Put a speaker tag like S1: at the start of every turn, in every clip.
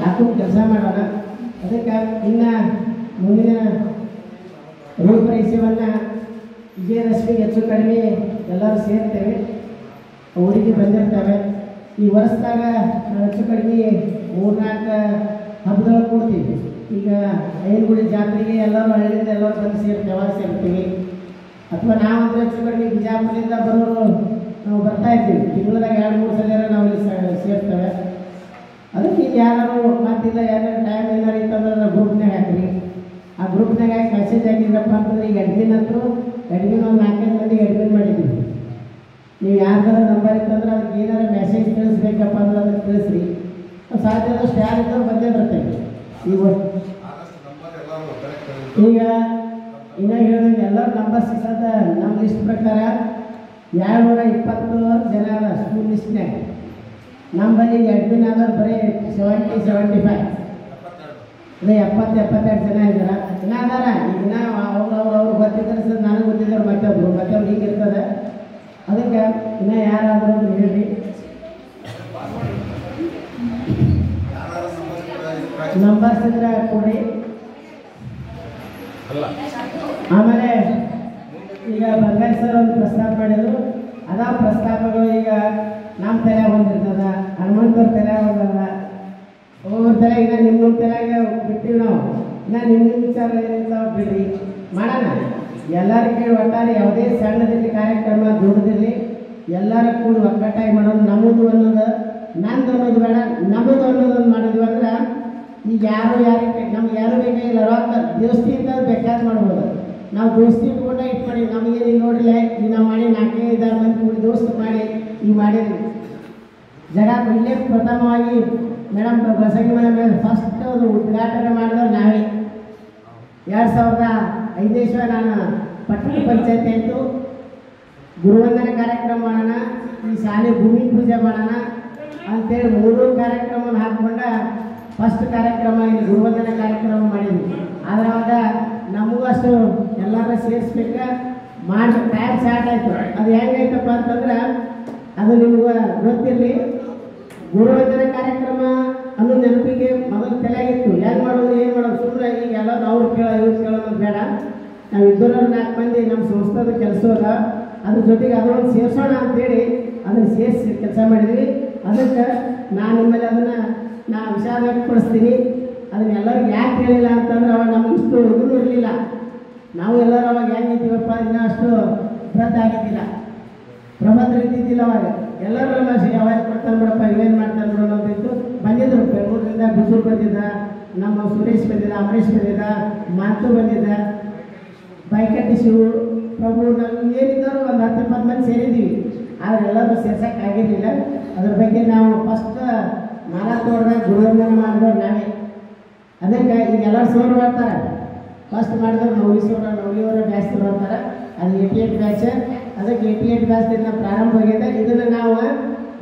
S1: ಹಾಕೊಂಡು ಕೆಲಸ ಮಾಡೋಣ. ಅದಕ್ಕೆ ಇನ್ನು ಮುಂದಿನ ರೂಪರೇಷೆಯನ್ನು ವಿಜಯದಶಮಿಗೆ ಹೆಚ್ಚು ಕಡಿಮೆ ಎಲ್ಲರೂ ಸೇರ್ತೇವೆ, ಊರಿಗೆ ಬಂದಿರ್ತೇವೆ. ಈ ವರ್ಷದಾಗ ಹೆಚ್ಚು ಕಡಿಮೆ 3-4 ಹಬ್ಬಗಳು ಕೊಡ್ತೀವಿ. ಈಗ ಐನಗುಡಿ ಜಾತ್ರೆಗೆ ಎಲ್ಲರೂ ಹಳ್ಳಿಯಿಂದ ಎಲ್ಲರೂ ಬಂದು ಸೇರ್ತೇವೆ ಸೇರ್ತೀವಿ. ಅಥವಾ ನಾವಂದ್ರೆ ಹೆಚ್ಚು ಕಡಿಮೆ ಬಿಜಾಪುರದಿಂದ ಬರೋರು ನಾವು ಬರ್ತಾ ಇರ್ತೀವಿ. ತಿಂಗಳದಾಗ 2-3 ಸಲ ನಾವು ಇಲ್ಲಿ ಸೇರ್ತೇವೆ. ಅದಕ್ಕೆ ಈಗ ಯಾರು ಮಾತಿಲ್ಲ, ಯಾರ್ಯಾರು ಟೈಮ್ ಏನಾರು ಇತ್ತಂದ್ರೆ ಗ್ರೂಪ್ನಾಗ ಹಾಕ್ರಿ. ಆ ಗ್ರೂಪ್ನಾಗ ಹಾಕಿ ಮೆಸೇಜ್ ಹಾಕಿದ್ರಪ್ಪ ಅಂತಂದ್ರೆ ಈಗ ಅಡ್ಮಿನ್ ಅಂತೂ ಒಂದು 4-5 ಮಂದಿಗೆ ಅಡ್ಮಿನ್ ಮಾಡಿದ್ದೀವಿ. ನೀವು ಯಾರ್ದಾರ ನಂಬರ್ ಇತ್ತಂದ್ರೆ ಅದಕ್ಕೆ ಏನಾರು ಮೆಸೇಜ್ ತಿಳಿಸ್ಬೇಕಪ್ಪ ಅಂದ್ರೆ ಅದಕ್ಕೆ ತಿಳಿಸ್ರಿ. ಸಾಧ್ಯ ಆದಷ್ಟು ಯಾರಿದ್ದರೂ ಬಂದೇ ಬರ್ತೇವೆ. ಈಗ ಇನ್ನೂ ಹೇಳಿದ್ರೆ ಎಲ್ಲರೂ ನಂಬರ್ ಸಿಗೋದ ನಮ್ಮ ಲಿಸ್ಟ್ ಪ್ರಕಾರ 220 ಜನ ಅದ ಸ್ಕೂಲ್ ಲಿಸ್ಟ್ನಾಗ. ನಮ್ಮಲ್ಲಿ ಅಡ್ಮಿನ್ ಆದವ್ರು ಬರೀ 70-75 ಅದೇ 70-72 ಜನ ಇದ್ದಾರೆ. ಇನ್ನ ಅದಾರ ಈಗ ಅವ್ರು ಗೊತ್ತಿದ್ದಾರೆ ಸರ್, ನನಗೆ ಗೊತ್ತಿದ್ದಾರೆ ಮತ್ತೊಬ್ರು ಹಿಂಗೆ ಇರ್ತದೆ. ಅದಕ್ಕೆ ಇನ್ನೂ ಯಾರಾದರೂ ಹೇಳ್ರಿ. ನಂಬರ್ಸ್ ಇದ್ರೆ ಕೊಡಿ. ಆಮೇಲೆ ಈಗ ಬಂಗಾರಿ ಸರ್ ಒಂದು ಪ್ರಸ್ತಾಪ ಮಾಡಿದ್ರು. ಅದಾವ ಪ್ರಸ್ತಾಪಗಳು ಈಗ ನಮ್ಮ ತಲೆಯಾಗ ಬಂದಿರ್ತದ, ಹನುಮಂತವ್ರ ತಲೆಯಾಗ ಬಂದದ, ಒಬ್ಬೊಬ್ಬರ ತಲೆ. ಈಗ ನಿಮ್ಮ ತಲೆಯಾಗ ಬಿಟ್ಟಿವಿ ನಾವು. ಇನ್ನು ನಿಮ್ಮ ವಿಚಾರ ಏನಿರ್ತಾವ ಬಿಡ್ರಿ, ಮಾಡೋಣ. ಎಲ್ಲರೂ ಕೇಳಿ ಒಟ್ಟಾರೆ ಯಾವುದೇ ಸಣ್ಣದಿರಲಿ ಕಾರ್ಯಕ್ರಮ ದೊಡ್ಡದಿರಲಿ ಎಲ್ಲರೂ ಕೂಡಿ ಒಗ್ಗಟ್ಟಾಗಿ ಮಾಡೋದು. ನಮ್ಮದು ಅನ್ನೋದು ನಂದು ಅನ್ನೋದು ಬೇಡ, ನಮ್ಮದು ಅನ್ನೋದೊಂದು ಮಾಡಿದ್ವಿ ಅಂದ್ರೆ ಈಗ ಯಾರಿಗೆ ನಮ್ಗೆ ಯಾರು ಬೇಕಾಗಿಲ್ಲ. ರೊಕ್ಕ ದೋಸ್ತಿ ಅಂತ ಬೇಕಾದ ಮಾಡ್ಬೋದು. ನಾವು ದೋಸ್ತಿ ಇಟ್ಕೊಂಡ ಮಾಡಿ ನಮಗೇನು ಈಗ ನೋಡಿಲ್ಲ, ಈಗ ನಾವು ಮಾಡಿ 4-5 ಮಂದಿ ಕೂಡಿ ದೋಸ್ತಿ ಮಾಡಿ ಈಗ ಮಾಡಿದ್ವಿ. ಜಗ ಇಲ್ಲೇ ಪ್ರಥಮವಾಗಿ ಮೇಡಮ್ ಬಸಗಿ ಮನೆ ಮೇಲೆ ಫಸ್ಟ್ ಅದು ಉದ್ಘಾಟನೆ ಮಾಡಿದವ್ರು ನಾವೇ. 2005 ನಾನು ಪಟ್ಟಣ ಪಂಚಾಯತಿ ಆಯಿತು. ಗುರುವಂದನೆ ಕಾರ್ಯಕ್ರಮ ಮಾಡೋಣ, ಈ ಶಾಲೆ ಭೂಮಿ ಪೂಜೆ ಮಾಡೋಣ ಅಂತೇಳಿ 3 ಕಾರ್ಯಕ್ರಮವನ್ನು ಹಾಕ್ಕೊಂಡ ಫಸ್ಟ್ ಕಾರ್ಯಕ್ರಮ ಇಲ್ಲಿ ಗುರುವಂದನೆ ಕಾರ್ಯಕ್ರಮ ಮಾಡಿದ್ವಿ. ಆದರೆ ಅವಾಗ ನಮಗೂ ಅಷ್ಟು ಎಲ್ಲರೂ ಸೇರಿಸ್ಬೇಕು ಮಾಡಿ ಟೈಮ್ ಸ್ಟಾರ್ಟ್ ಆಯಿತು. ಅದು ಹೆಂಗಾಯ್ತಪ್ಪ ಅಂತಂದ್ರೆ ಅದು ನಿಮ್ಗೆ ಗೊತ್ತಿರಲಿ. ಗುರುವಂದನೆ ಕಾರ್ಯಕ್ರಮ ಅನ್ನೋ ನೆನಪಿಗೆ ಮೊದಲು ತಲೆಯಾಗಿತ್ತು. ಹೆಂಗೆ ಮಾಡೋದು ಏನು ಮಾಡೋದು ಸುಮ್ಮನೆ ಈಗ ಎಲ್ಲರೂ ಅವ್ರು ಇವ್ರು ಕೇಳೋದು ಬೇಡ. ನಾವು 4 ಮಂದಿ ನಮ್ಮ ಸಂಸ್ಥೆದ ಕೆಲಸ ಅದ, ಅದ್ರ ಜೊತೆಗೆ ಅದನ್ನು ಸೇರಿಸೋಣ ಅಂತೇಳಿ ಅದನ್ನು ಸೇರಿಸಿ ಕೆಲಸ ಮಾಡಿದ್ವಿ. ಅದಕ್ಕೆ ನಾನು ನಿಮ್ಮಲ್ಲಿ ಅದನ್ನು ವಿಷಾದ ವ್ಯಕ್ತಪಡಿಸ್ತೀನಿ. ಅದನ್ನೆಲ್ಲರಿಗೂ ಯಾಕೆ ಹೇಳಿಲ್ಲ ಅಂತಂದ್ರೆ ಅವಾಗ ನಮ್ಗೆ ಇಷ್ಟು ಇದೂ ಇರಲಿಲ್ಲ. ನಾವು ಎಲ್ಲರೂ ಅವಾಗ ಹೆಂಗಿದ್ದೀವಪ್ಪ ಇನ್ನೂ ಅಷ್ಟು ಬೃಹತ್ ಆಗಿದ್ದಿಲ್ಲ, ಪ್ರಬಂಧ ಇದ್ದಿದ್ದಿಲ್ಲ. ಅವಾಗ ಎಲ್ಲರೂ ಯಾವಾಗ ಮಾಡ್ತಾನೆ ಬಿಡಪ್ಪ, ಇವೇನು ಮಾಡ್ತಾನೆ ಬಿಡೋಣ ಅಂತಿತ್ತು. ಬಂದಿದ್ದರು ಬೆಂಗಳೂರಿಂದ, ಬಿಜೂರು ಬಂದಿದ್ದ, ನಮ್ಮ ಸುರೇಶ್ ಬಂದಿದ್ದ, ಅಮರೇಶ್ ಬಂದಿದ್ದ, ಮಾತು ಬಂದಿದ್ದ, ಬೈಕಟ್ಟಿ ಶಿವು, ಪ್ರಭು, ನಾವು ಏನಿದ್ದರೂ ಒಂದು 10-20 ಮಂದಿ ಸೇರಿದ್ದೀವಿ. ಆದರೆ ಎಲ್ಲರೂ ಸೇರ್ಸೋಕೆ ಆಗಿರಲಿಲ್ಲ. ಅದ್ರ ಬಗ್ಗೆ ನಾವು ಫಸ್ಟ್ 4 ವರ್ಷದಾಗ ಗುರುವಂದನೆ ಮಾಡಿದವ್ರು ನಾವೇ. ಅದಕ್ಕೆ ಈಗ ಎಲ್ಲರೂ ಸೋರು ಮಾಡ್ತಾರೆ. ಫಸ್ಟ್ ಮಾಡಿದವ್ರು ನವಲಿಯವರ ಬ್ಯಾಚ್ ಬರ್ತಾರೆ. ಅದು 88 ಬ್ಯಾಚ್. ಅದಕ್ಕೆ 88 ಬ್ಯಾಚ್ದಿಂದ ಪ್ರಾರಂಭ ಆಗಿದೆ. ಇದನ್ನು ನಾವು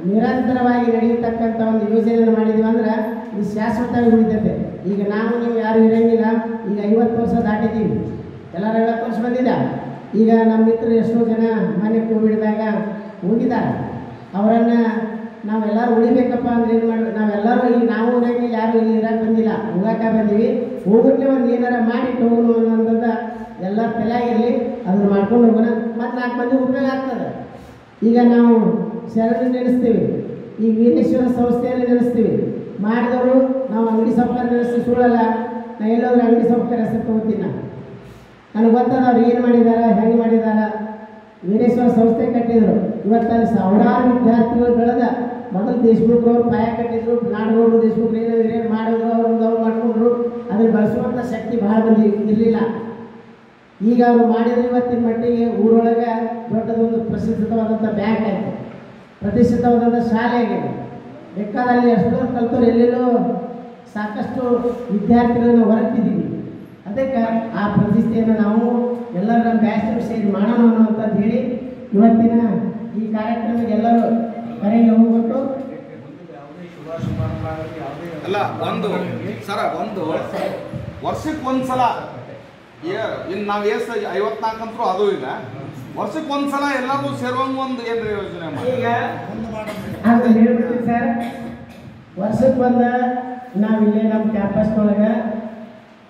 S1: ನಿರಂತರವಾಗಿ ನಡೆಯತಕ್ಕಂಥ ಒಂದು ಯೋಜನೆಯನ್ನು ಮಾಡಿದ್ವಿ ಅಂದ್ರೆ ಇದು ಶಾಶ್ವತವಾಗಿ ಉಳಿತೈತೆ. ಈಗ ನೀವು ಯಾರು ಇರೋಂಗಿಲ್ಲ. ಈಗ 50 ವರ್ಷ ದಾಟಿದ್ದೀವಿ, ಎಲ್ಲರೂ 50 ವರ್ಷ ಬಂದಿದೆ. ಈಗ ನಮ್ಮ ಮಿತ್ರರು ಎಷ್ಟೋ ಜನ ಮನೆ ಕೋವಿಡ್ದಾಗ ಹೋಗಿದ್ದಾರೆ. ಅವರನ್ನು ನಾವೆಲ್ಲರೂ ಉಳಿಬೇಕಪ್ಪ ಅಂದ್ರೆ ಏನು ಮಾಡಿ ನಾವೆಲ್ಲರೂ ಈಗ ನಾವು ಊರಾಗಿಲ್ಲ, ಯಾರು ಇಲ್ಲಿ ಇರೋಕೆ ಬಂದಿಲ್ಲ, ಹೋಗಕ್ಕೆ ಬಂದೀವಿ. ಹೋಗೋಕ್ಕೆ ಒಂದು ಏನಾರ ಮಾಡಿ ಹೋಗೋಣ ಅನ್ನೋದು ಎಲ್ಲರ ತಲೆಯಾಗಿರಲಿ. ಅದನ್ನು ಮಾಡ್ಕೊಂಡು ಹೋಗೋಣ. ಮತ್ತು 4 ಮಂದಿ ಉಪಯೋಗ ಆಗ್ತದೆ. ಈಗ ನಾವು ಶರಣ ನೆನೆಸ್ತೀವಿ, ಈಗ ವೀರೇಶ್ವರ ಸಂಸ್ಥೆಯಲ್ಲಿ ನೆನೆಸ್ತೀವಿ. ಮಾಡಿದವರು ನಾವು ಅಂಗಡಿ ಸೌಕರ್ಯ ನೆನೆಸ್ತೀವಿ, ಸುಳ್ಳಲ್ಲ. ನಾನು ಎಲ್ಲೋದ್ರೆ ಅಂಗಡಿ ಸೌಕರ್ಯ ಹೆಸರು ತೊಗೋತೀನಿ. ನನಗೆ ಗೊತ್ತದ ಅವ್ರು ಏನು ಮಾಡಿದ್ದಾರೆ, ಹೆಂಗೆ ಮಾಡಿದ್ದಾರೆ. ವೀರೇಶ್ವರ ಸಂಸ್ಥೆ ಕಟ್ಟಿದರು. ಇವತ್ತಲ್ಲಿ ಸಾವಿರಾರು ವಿದ್ಯಾರ್ಥಿಗಳು ಬೆಳೆದ. ಮೊದಲು ದೇಶಮುಖರವ್ರು ಪಾಯ ಕಟ್ಟಿದ್ರು, ನಾಡಗೌಡರು ದೇಶಮುಖರು ಏನೇನು ಮಾಡಿದ್ರು, ಅವ್ರು ಮಾಡ್ಕೊಂಡ್ರು. ಅದನ್ನು ಬಳಸುವಂಥ ಶಕ್ತಿ ಭಾಳ ಮಂದಿ ಇರಲಿಲ್ಲ. ಈಗ ಅವರು ಮಾಡಿದ್ರು. ಇವತ್ತಿನ ಮಟ್ಟಿಗೆ ಊರೊಳಗೆ ದೊಡ್ಡದೊಂದು ಪ್ರಸಿದ್ಧವಾದಂಥ ಬ್ಯಾಂಕ್ ಆಯಿತು, ಪ್ರತಿಷ್ಠಿತವಾದಂಥ ಶಾಲೆ ಆಗಿದೆ. ಬೇಕಾದಲ್ಲಿ ಎಷ್ಟೋ ಕಲ್ತವ್ರು ಎಲ್ಲೆಲ್ಲೋ ಸಾಕಷ್ಟು ವಿದ್ಯಾರ್ಥಿಗಳನ್ನು ಹೊರತಿದ್ದೀವಿ. ಅದಕ್ಕೆ ಆ ಪ್ರತಿಷ್ಠೆಯನ್ನು ನಾವು ಎಲ್ಲರೂ ನಮ್ಮ ಬ್ಯಾಚ್ ಸೇರಿ ಮಾಡೋಣ ಅನ್ನೋಂಥದ್ದು ಹೇಳಿ ಇವತ್ತಿನ ಈ ಕಾರ್ಯಕ್ರಮಕ್ಕೆ ಎಲ್ಲರೂ ಕರೆಗೆ ಹೋಗ್ಬಿಟ್ಟು
S2: ಅಲ್ಲ ಒಂದು ವರ್ಷಕ್ಕೆ ಒಂದು ಸಲ ಇನ್ನು ನಾವು ಎಷ್ಟು 54 ಅಂತರೂ ಅದು ಇಲ್ಲ. ವರ್ಷಕ್ಕೆ ಒಂದು ಸಲ ಎಲ್ಲರೂ ಸೇರುವಂಗೆ ಒಂದು ಏನ್ರಿ ಯೋಜನೆ ಮಾಡಿ
S1: ಈಗ ಅದು ಹೇಳ್ಬಿಡ್ತೀವಿ ಸರ್. ವರ್ಷಕ್ಕೆ ಒಂದು ನಾವಿಲ್ಲೇ ನಮ್ಮ ಕ್ಯಾಂಪಸ್ನೊಳಗೆ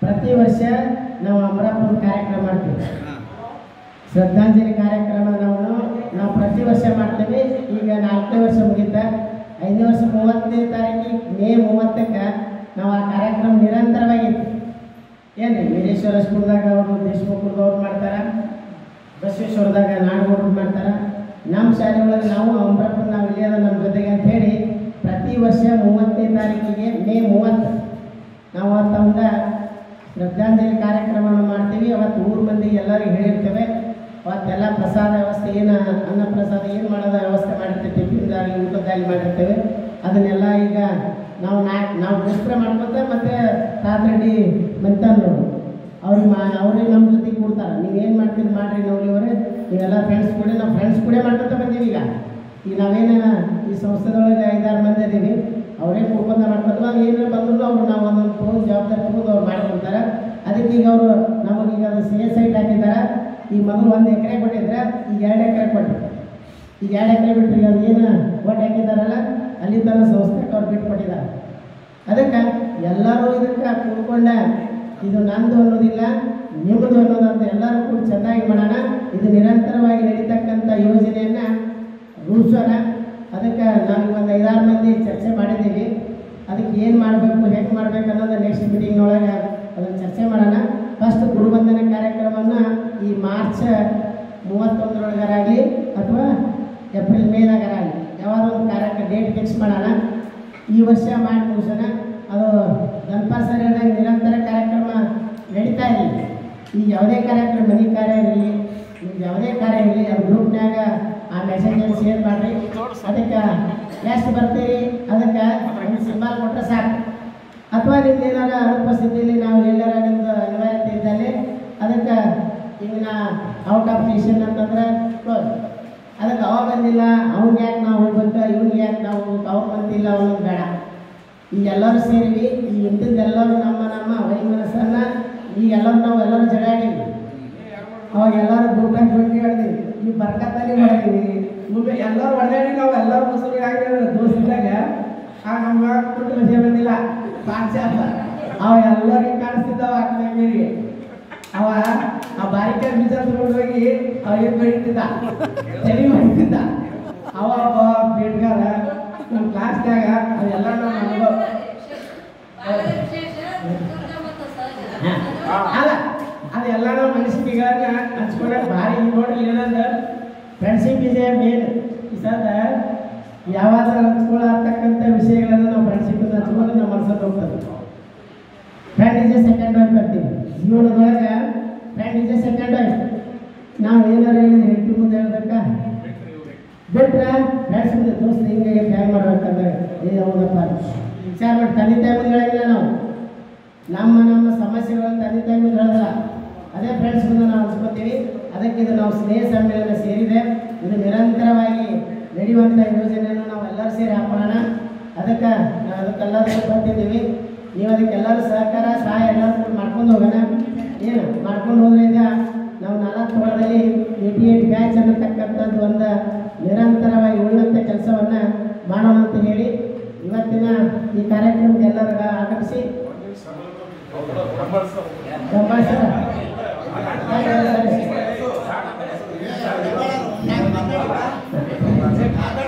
S1: ಪ್ರತಿ ವರ್ಷ ನಾವು ಅಮರಾಪುರ ಕಾರ್ಯಕ್ರಮ ಮಾಡ್ತೀವಿ. ಶ್ರದ್ಧಾಂಜಲಿ ಕಾರ್ಯಕ್ರಮ ನಾವು ಪ್ರತಿ ವರ್ಷ ಮಾಡ್ತೀವಿ. ಈಗ 4ನೇ ವರ್ಷ ಮುಗಿತ. 5ನೇ ವರ್ಷ 30ನೇ ತಾರೀಕಿಗೆ ಮೇ 30ಕ್ಕೆ ನಾವು ಆ ಕಾರ್ಯಕ್ರಮ ನಿರಂತರವಾಗಿತ್ತು. ಏನು ವೀರೇಶ್ವರ ಸ್ಕೂಲ್ದಾಗ ಅವರು ದೇಶಮುಖದವ್ರು ಮಾಡ್ತಾರೆ, ಬಸವೇಶ್ವರದಾಗ ನಾಡಗೌಡರು ಮಾಡ್ತಾರೆ. ನಮ್ಮ ಶಾಲೆ ಒಳಗೆ ನಾವು ಅಮರಾಪುರ ನಾವು ಇಲ್ಲಿ ಅದ ನಮ್ಮ ಜೊತೆಗೆ ಅಂತ ಹೇಳಿ ಪ್ರತಿ ವರ್ಷ 30ನೇ ತಾರೀಕಿಗೆ ಮೇ 30 ನಾವು ಅವತ್ತೊಂದ ಶ್ರದ್ಧಾಂಜಲಿ ಕಾರ್ಯಕ್ರಮವನ್ನು ಮಾಡ್ತೀವಿ. ಅವತ್ತು ಊರು ಮಂದಿಗೆ ಎಲ್ಲರಿಗೂ ಹೇಳಿರ್ತೇವೆ. ಅವತ್ತೆಲ್ಲ ಪ್ರಸಾದ ವ್ಯವಸ್ಥೆ ಏನು ಅನ್ನ ಪ್ರಸಾದ ಏನು ಮಾಡೋದ ವ್ಯವಸ್ಥೆ ಮಾಡಿರ್ತೇವೆ, ಟಿಫಿನ್ದಾಗಲಿ ಊಟದಾಗಲಿ ಮಾಡಿರ್ತೇವೆ. ಅದನ್ನೆಲ್ಲ ಈಗ ನಾವು ಡಿಸ್ಪ್ಲೇ ಮಾಡ್ಕೊತ ಮತ್ತು ತಾತರೆಡ್ಡಿ ಮಂತಂದರು ಅವ್ರಿಗೆ ನಮ್ಮ ಜೊತೆಗೆ ಕೊಡ್ತಾರೆ. ನೀವೇನು ಮಾಡ್ತೀರಿ ಮಾಡಿರಿ ನವಲಿಯವರೇ, ನೀವೆಲ್ಲ ಫ್ರೆಂಡ್ಸ್ ಕೂಡ ನಾವು ಫ್ರೆಂಡ್ಸ್ ಕೂಡ ಮಾಡ್ಕೊತ ಬಂದೀವಿ. ಈಗ ನಾವೇನು ಈ ಸಂಸ್ಥೆದೊಳಗೆ 5-6 ಮಂದಿ ಇದ್ದೀವಿ. ಅವರೇ ಕೂಡ್ಕೊಂಡ ಮಾಡ್ಕೊತ ಏನಾರು ಬಂದ್ರು ನಾವು ಒಂದೊಂದು ತೊಗೊಂಡು ಜವಾಬ್ದಾರಿ ತೊಗೊಂಡು ಅವ್ರು ಮಾಡಿಕೊಡ್ತಾರೆ. ಅದಕ್ಕೆ ಈಗ ಅವರು ನಮಗೀಗ ಅದು CS ಸೈಟ್ ಹಾಕಿದ್ದಾರೆ. ಈ ಮೊದಲು 1 ಎಕರೆ ಕೊಟ್ಟಿದ್ರೆ ಈಗ 2 ಎಕರೆ ಕೊಟ್ಟಿದ್ದಾರೆ. ಈಗ 2 ಎಕರೆ ಬಿಟ್ಟು ಈಗ ಏನು ಒಟ್ಟು ಹಾಕಿದ್ದಾರಲ್ಲ ಅಲ್ಲಿ ತನ್ನ ಸಂಸ್ಥೆಗೆ ಅವ್ರು ಬಿಟ್ಟು ಕೊಟ್ಟಿದ್ದಾರೆ. ಅದಕ್ಕೆ ಎಲ್ಲರೂ ಇದಕ್ಕೆ ಕೂಡ್ಕೊಂಡ ಇದು ನಂದು ಅನ್ನೋದಿಲ್ಲ ನಿಮ್ಮದು ಅನ್ನೋದಂತ ಎಲ್ಲರೂ ಕೂಡ ಚೆನ್ನಾಗಿ ಮಾಡೋಣ. ಇದು ನಿರಂತರವಾಗಿ ನಡೀತಕ್ಕಂಥ ಯೋಜನೆಯನ್ನು ರೂಢಿಸೋಣ. ಅದಕ್ಕೆ ನಾವು ಒಂದು 5-6 ಮಂದಿ ಚರ್ಚೆ ಮಾಡಿದ್ದೀವಿ. ಅದಕ್ಕೆ ಏನು ಮಾಡಬೇಕು, ಹೇಗೆ ಮಾಡಬೇಕು ಅನ್ನೋದು ನೆಕ್ಸ್ಟ್ ಮೀಟಿಂಗ್ನೊಳಗೆ ಅದನ್ನು ಚರ್ಚೆ ಮಾಡೋಣ. ಫಸ್ಟ್ ಗುರುವಂದನೆ ಕಾರ್ಯಕ್ರಮವನ್ನು ಈ ಮಾರ್ಚ್ 31ರೊಳಗಾಗಲಿ ಅಥವಾ ಏಪ್ರಿಲ್ ಮೇದಾಗರಾಗಲಿ ಯಾವಾಗ ಒಂದು ಕಾರ್ಯಕ್ರಮ ಡೇಟ್ ಫಿಕ್ಸ್ ಮಾಡೋಣ. ಈ ವರ್ಷ ಮಾಡಿ ಮುಗಿಸೋಣ. ಅದು ಧನ್ಪಾಸರಿಯಾದಾಗ ನಿರಂತರ ಕಾರ್ಯಕ್ರಮ ನಡೀತಾ ಇರಲಿ. ಈಗ ಯಾವುದೇ ಕಾರ್ಯಕ್ರಮ ಮನೆ ಕಾರ್ಯ ಇರಲಿ, ಈಗ ಯಾವುದೇ ಕಾರ್ಯ ಇರಲಿ, ಅದು ಗ್ರೂಪ್ನಾಗ ಆ ಮೆಸೇಜನ್ನು ಶೇರ್ ಮಾಡಿರಿ. ಅದಕ್ಕೆ ಎಷ್ಟು ಬರ್ತೀರಿ ಅದಕ್ಕೆ ಒಂದು ಸಿಂಬಲ್ ಕೊಟ್ಟರೆ ಸಾಕು. ಅಥವಾ ನಿಮ್ದು ಏನಾರ ಅನುಪಸ್ಥಿತಿಯಲ್ಲಿ ನಾವು ಎಲ್ಲರ ನಿಮ್ಮದು ಅನಿವಾರ್ಯತೆ ಇದ್ದಲ್ಲಿ ಅದಕ್ಕೆ ಈಗ ಔಟ್ ಆಫ್ ಸ್ಟೇಷನ್ ಅಂತಂದ್ರೆ ಕ್ಲೋಸ್. ಅದಕ್ಕೆ ಅವ ಬಂದಿಲ್ಲ ಅವ್ನಿಗೆ ಯಾಕೆ ನಾವು ಹೋಗ್ಬೇಕು, ಇವ್ನಿಗೆ ಯಾಕೆ ನಾವು ಹೋಗ್ಬೇಕು, ಅವ್ರು ಬಂದಿಲ್ಲ ಅವನಿಗೆ ಬೇಡ. ಈಗ ಎಲ್ಲರೂ ಸೇರಿವಿ. ಈಗ ಇಂಥದ್ದೆಲ್ಲರೂ ನಮ್ಮ ವೈಮನಸ್ಸನ್ನು ಈಗ ನಾವು ಎಲ್ಲರೂ ಜಗಾಡೀವಿ. ಅವಾಗ ಎಲ್ಲರೂ ಗ್ರೂಪ್ನಾಗ ಜೊತೆ ಹೇಳಿದ್ವಿ, ಈ ಬರ್ಕತ್ತಲ್ಲಿ ಮಾಡಿದೀವಿ ಎಲ್ಲರೂ ಹೊಡೆದಾಡಿ ನಾವು ಎಲ್ಲರೂ ಮುಸುರು ಹಾಕಿ ದೋಸ್ತಿದ್ದಾಗ ನಮ್ಮ ಕೊಟ್ಟು ವಿಷಯ ಬಂದಿಲ್ಲ ಪಾಠ ಅವ ಎಲ್ಲರಿಗೆ ಕಾಣಿಸ್ತಿದ್ದವ ಹಾಕಬೇಕೀರಿಗೆ. ಅವ ಆ ಬಾರಿಕಾಯಿ ಬೀಜ ತಗೊಂಡು ಹೋಗಿ ಅವ ಏನು ಬೆಳೀತಿದ್ದ ತಲೆ ಮಾಡ್ತಿದ್ದ. ಅವ ಬೇಡ್ಗಾರ ನಮ್ಮ ಕ್ಲಾಸ್ನಾಗ ಅದೆಲ್ಲ ನಾವು ಅನುಭವ ಅಲ್ಲ ಅದೆಲ್ಲ ನಾವು ಮನಸ್ಸಿಗೆಗಳನ್ನ ಹಂಚ್ಕೊಳಕ್ಕೆ ಭಾರಿ ನೋಡ್ರಿ. ಏನಂದ್ರೆ ಫ್ರೆಂಡ್ಶಿಪ್ ಇದೆ ಮೇನ್. ಈ ಸದ ಯಾವಾದರೂ ಹಂಚ್ಕೊಳ್ಳತಕ್ಕಂಥ ವಿಷಯಗಳನ್ನು ನಾವು ಫ್ರೆಂಡ್ಶಿಪ್ ಹಂಚ್ಕೊಂಡು ನಮ್ಮ ಮನಸ್ಸಲ್ಲಿ ಹೋಗ್ತದೆ. Friend is a second wife ಬರ್ತೀವಿ ಜೀವನದೊಳಗೆ. Friend is a second wife. ನಾವು ಏನಾರು ಹೆಂಡತಿ ಮುಂದೆ ಹೇಳ್ಬೇಕಾ ಬಿಟ್ರೆ ಫ್ರೆಂಡ್ಸ್ ಮುಂದೆ ದೋಸ್ತ ಹಿಂಗೆ ಟ್ಯಾಗ್ ಮಾಡ್ಬೇಕಂದ್ರೆ ಹೌದಪ್ಪ ವಿಚಾರ ಮಾಡಿ ತಂದೆ ತಾಯಿ ಮುಂದೆ ಹೇಳಿಲ್ಲ. ನಾವು ನಮ್ಮ ಸಮಸ್ಯೆಗಳನ್ನು ತಂದೆ ತಾಯಿ ಮುಂದೆ ಹೇಳೋದಿಲ್ಲ, ಅದೇ ಫ್ರೆಂಡ್ಸ್ ಮುಂದೆ ನಾವು ಹಂಚ್ಕೊತೀವಿ. ಅದಕ್ಕೆ ಇದು ನಾವು ಸ್ನೇಹ ಸಮ್ಮೇಳನ ಸೇರಿದೆ. ಇದು ನಿರಂತರವಾಗಿ ನಡೆಯುವಂಥ ಯೋಜನೆಯನ್ನು ನಾವು ಎಲ್ಲರೂ ಸೇರಿ ಹಾಕೋಣ. ಅದಕ್ಕೆಲ್ಲರೂ ಬರ್ತಿದ್ದೀವಿ. ನೀವು ಅದಕ್ಕೆಲ್ಲರೂ ಸಹಕಾರ ಸಹಾಯ ಎಲ್ಲರೂ ಮಾಡ್ಕೊಂಡು ಹೋಗೋಣ. ಏನು ಮಾಡ್ಕೊಂಡು ಹೋದ್ರಿಂದ ನಾವು 4 ವರ್ಷದಲ್ಲಿ 88 ಬ್ಯಾಚ್ ಅನ್ನತಕ್ಕಂಥದ್ದು ಒಂದು ನಿರಂತರವಾಗಿ ಉಳಿದಂಥ ಕೆಲಸವನ್ನು ಮಾಡೋಣ ಅಂತ ಹೇಳಿ ಇವತ್ತಿನ ಈ ಕಾರ್ಯಕ್ರಮಕ್ಕೆ ಎಲ್ಲರಿಗೂ ಆಗಮಿಸಿ